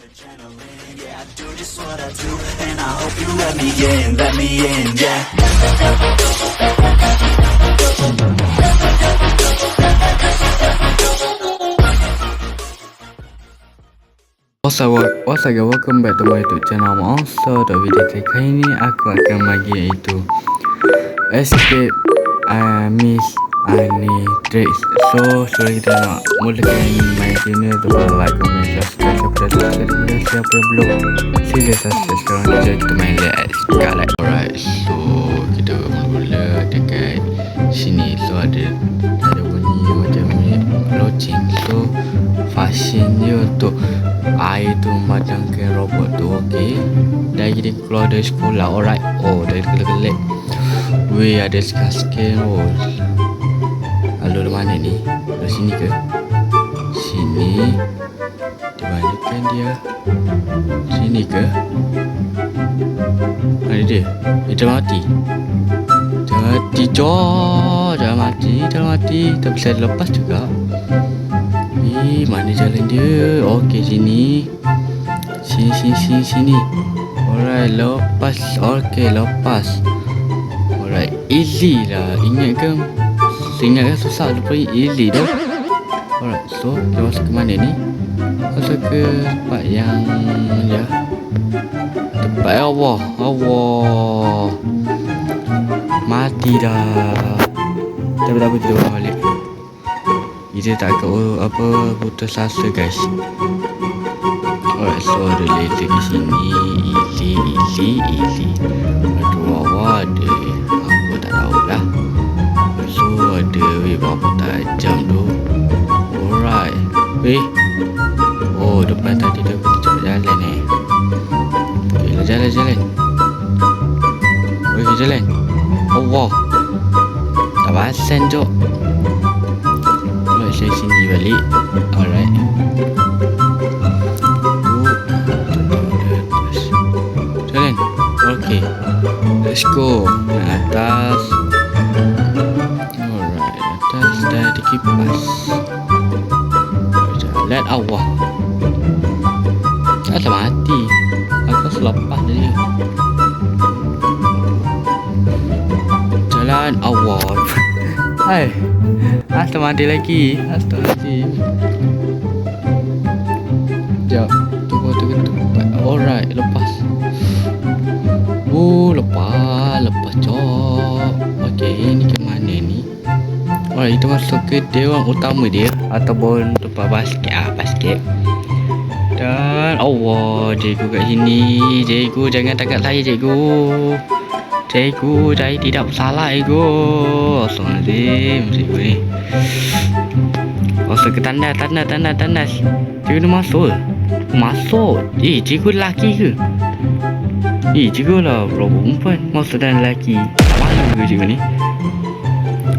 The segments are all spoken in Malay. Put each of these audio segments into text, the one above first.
adrenaline, yeah, I do just what I do, and I hope you let me in, yeah. What's up guys, welcome back to my YouTube channel Monster. Di video kali ini aku akan bagi iaitu Escape Miss Annie Tricks. So kita nak mulakan main sini. Tepat like, comment, subscribe kepada siapa yang belum, sila subscribe sekarang saja. Kita main let's go. Alright, so kita mula dekat sini. So ada bunyi macam ni launching. So fashion dia untuk air tu memadamkan robot tu. Okey, dah jadi keluar dari sekolah. Alright, dari kelak-kelak weh, ada scan roll. Lalu mana ni? Dari sini ke? Sini. Di mana kan dia? Sini ke? Mana dia? Dia mati. Jangan mati. Tak bisa lepas juga. Mana jalan dia? Okey, sini. Sini. Alright, lepas. Okey, lepas. Alright, easy lah. Ingatkan susah. Lupa easy dah. Alright, so kita masuk ke mana ni? Masuk ke tempat yang tempat Allah. Mati dah. Tapi tak apa, kita balik. Kita tak putus asa guys. Alright, so ada laser di sini. Easy. Aduh, ada aku tak tahulah. So ada berapa tajam tu. Alright. Depan tadi dia kita cepat jalan ni. Okay, jalan. Jalan. Allah, tak pasan jok. Saya sini balik. Alright. Jalan. Okay, let's go. Atas. Alright, atas dah ada kipas. Jalan Allah. Tak mati. Aku selepas tadi. Jalan Allah. Hai. Mati lagi. Sekejap. Tunggu. Alright, lepas. Lepas cok. Okey, ni ke mana ni? Alright, kita masuk ke dewan utama dia ataupun tempat basket. Dan Allah, cikgu kat sini. Cikgu, jangan tangkap saya, cikgu. Saya tidak bersalah, cikgu. Astagfirullahaladzim, cikgu ni. Masuk ke tandas. Cikgu ni masuk. Cikgu lelaki ke? Cikgu lah perempuan. Masuk dan lelaki. Tak malu ke cikgu ni?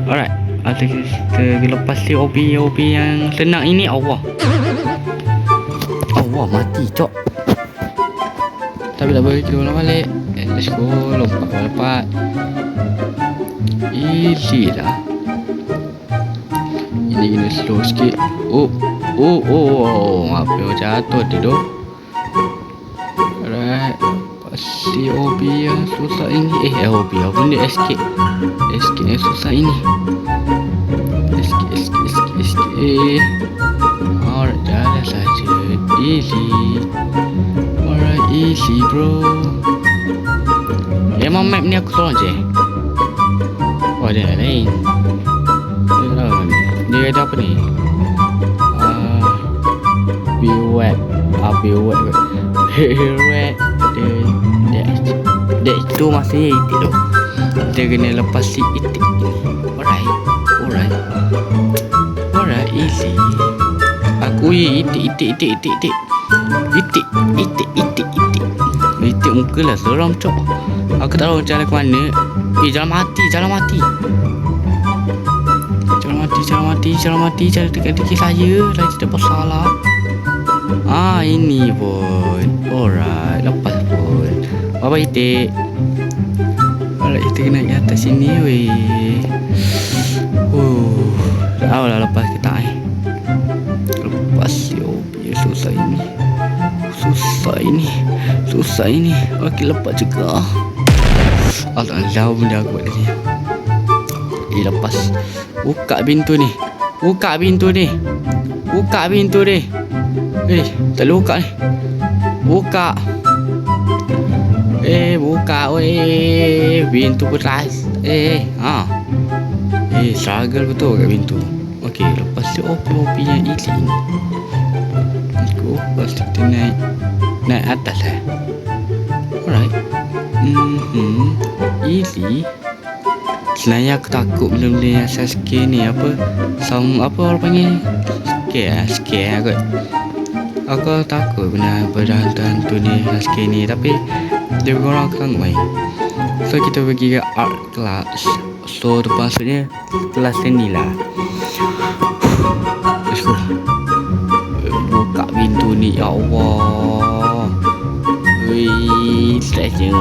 Alright, kita lepas si OP yang senang ini. Allah, mati cok. Tapi tak boleh, kita ulang balik. Let's go, lompat. Easy lah. Ini kena slow sikit. Maaf, jatuh tidur. Alright, pasti OB yang susah ini. OB apa ni? Escape yang susah ini. Escape. Alright, jalan saja. Easy bro. Memang map ni aku tolong je. Ada yang lain. Dia ada apa ni? Beware. Dia itu masih itik tu. Dia kena lepas si itik ni. Alright, easy. Aku itik. Itik muka lah, seram cok. Aku tak tahu jalan ke mana. Jalan mati. Jalan dekat saya. Saya tidak bersalah. Ini pun. Alright, lepas pun. Bye itik. Alright, kita kena naik atas sini weh. Tak tahu lah lepas ke tak. Lepas susah ini. Susah ini. Okey, lepas juga. Alah, benda aku buat tadi. Lepas. Buka pintu ni. Tak boleh buka ni. Buka. Buka weh. Pintu keras. Struggle betul kat pintu. Okey, lepas tu OP yang Ili ni. Lepas tu kita naik atas lah. Alright. Ili. Sebenarnya aku takut benda-benda yang scare ni. Sound apa orang panggil? Scare kot. Aku takut benda hantu ni, scare ni. Tapi dia orang aku sanggup main. So kita pergi ke art class. So maksudnya kelas seni lah. Let's go. Buka pintu ni, ya Allah. Stretchnya.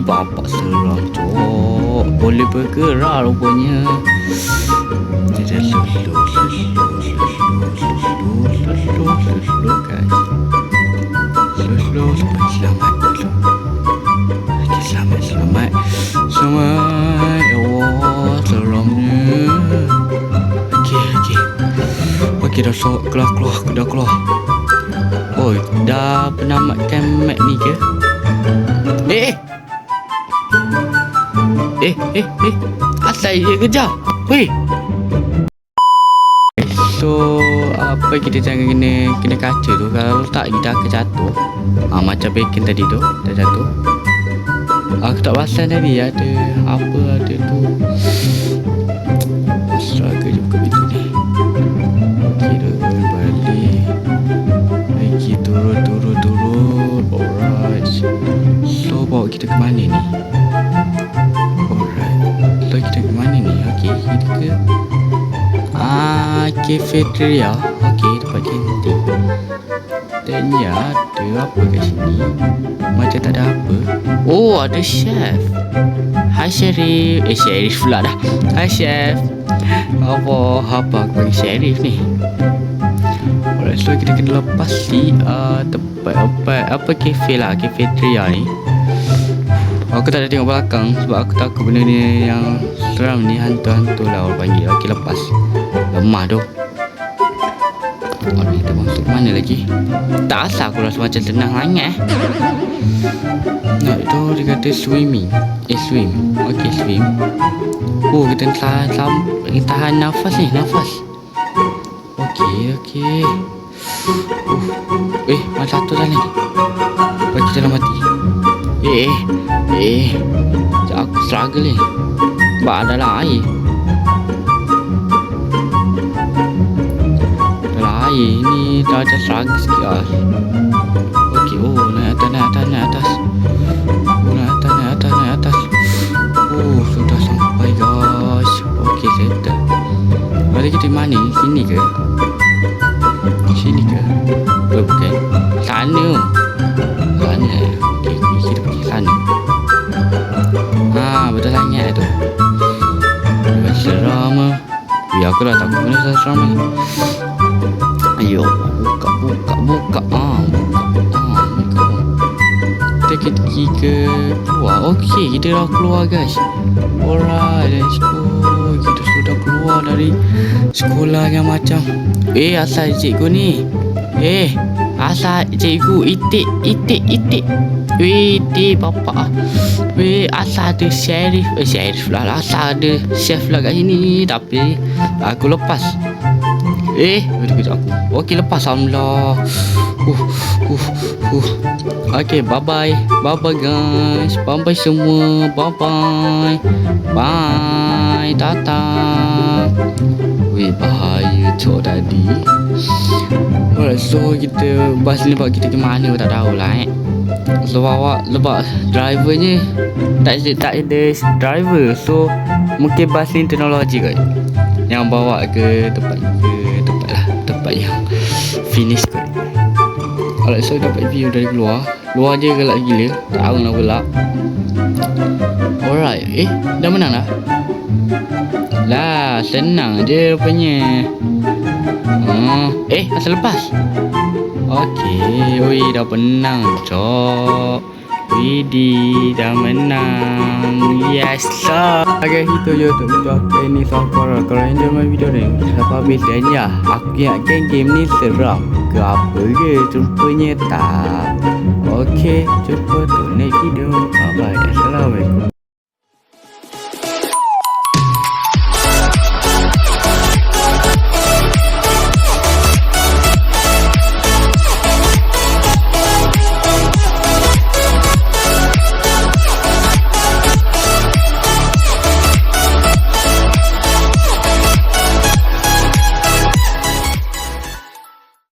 Bapak seram cok. Boleh bergerak rupanya. Kita slow guys. Slow supaya selamat dulu. Okay, selamat. Ya Allah, seramnya. Okay, dah keluar. Oh, dah penamatkan map ni ke? Asal dia kejar. Weh. So, apa kita jangan kena kaca tu. Kalau tak, kita akan jatuh. Macam bacon tadi tu, dah jatuh. Aku tak perasan tadi ada tu. Struggle je buka pintu ni. Kira balik. Lagi turun. Alright. So, bawa kita ke mana ni? Okay, kita ke cafeteria. Okay, tempat kantin. Dan ya, ada apa kat sini? Macam tak ada apa. Oh, ada chef. Hai Sharif. Sharif pula dah. Hai chef. Apa aku panggil Sharif ni? Alright, so kita kena lepas di tempat apa cafe lah, cafeteria ni. Aku tak ada tengok belakang sebab aku takut benda ni yang seram ni, hantu-hantu lah orang panggil. Okey, lepas. Lemah tu. Alright, kita masuk mana lagi? Tak asal aku rasa macam tenang sangat. Itu dia kata swimming. Swim. Okey, swim. Oh, kita tahan nafas ni, Okey. Macam satu dah ni. Bagi kita mati. Aku struggle ni. Sebab adalah air. Ni dah macam struggle sikit lah. Okey, naik atas. Naik atas. Sudah sampai guys. Okey, settle. Mari kita mana ni? Sini ke? Bukan. Sana. Okey, kita pergi sana. Betul sangat tu. Seram ah. Aku dah takut benda seram ni. Ayo, buka. Kita pergi ke keluar. Okey, kita dah keluar guys. Alright, let's go. Kita sudah keluar dari sekolah yang macam asal cikgu ni. Asal cikgu itik. Bapak. Asal ada Sheriff lah. Asal ada chef lah kat sini. Tapi aku lepas. Kejap aku. Okey, lepas. Alhamdulillah. Okey, bye-bye. Bye-bye guys. Bye-bye semua. Bye-bye. Bye. Tata. Bahaya cok tadi. Alright, so kita bas ni buat kita ke mana tak tahu lah. So sebab drivernya tak ada driver. So mungkin bas ni teknologi kot yang bawa ke tempat yang finish kot. Alright, so dapat view dari luar je gelap gila. Tahu nak gelap. Alright, dah menang dah. Lah, senang je rupanya. Asal lepas. Okey, oi dah menang, cok. Widih, dah menang. Yes, sir. Guys, itu je untuk video aku ini. So, kalau enjoy my video ni, sampai habis dan ya, aku ingatkan game ni seram ke apa ke, rupanya tak. Okey, jumpa tu next video. Bye-bye. Assalamualaikum.